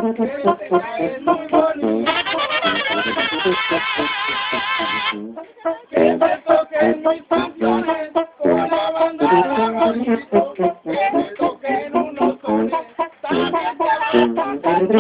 te caes muy bonito, que te toquen mis canciones con la banda de Juanito, que te toquen unos sones, también te van a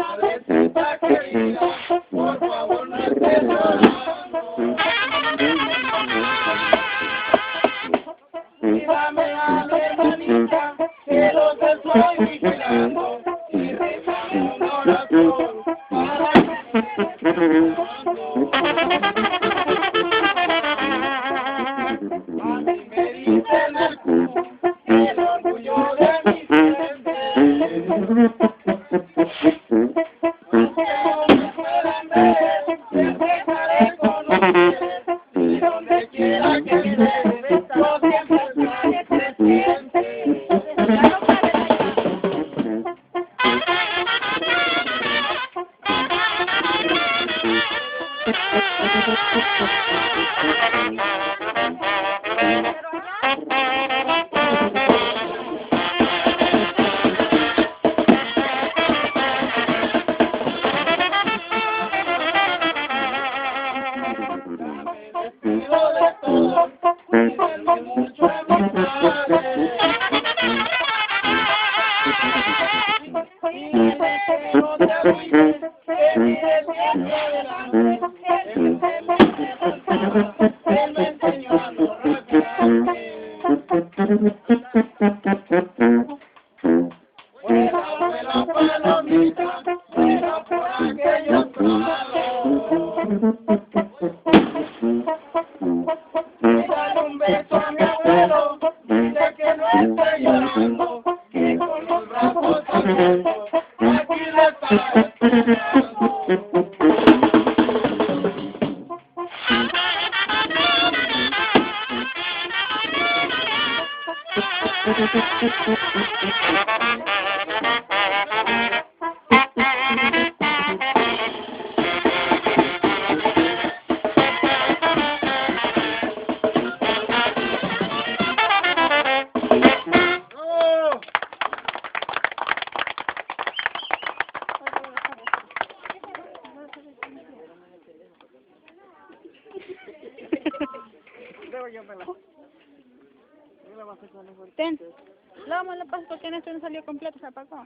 Madrecita querida, por favor no estés llorando. Mírame a mi hermanita, que los estoy vigilando. Y rézame una oración para que mami me dice en el culo, el orgullo de mi gente. Y donde quiera que estés, yo siempre estaré presente. Despido de todo, cuídenme mucho a mi padre. Dime que no te agüites, que mires siempre adelante. Él me enseñó a no rascarme. Fuera de la palomita, fuera por aquellos prados. Dale un beso a mi abuelo, dile que no esté llorando, que con los brazos abiertos aquí le está esperando. Ten, la paso porque en esto no salió completo, se apagó.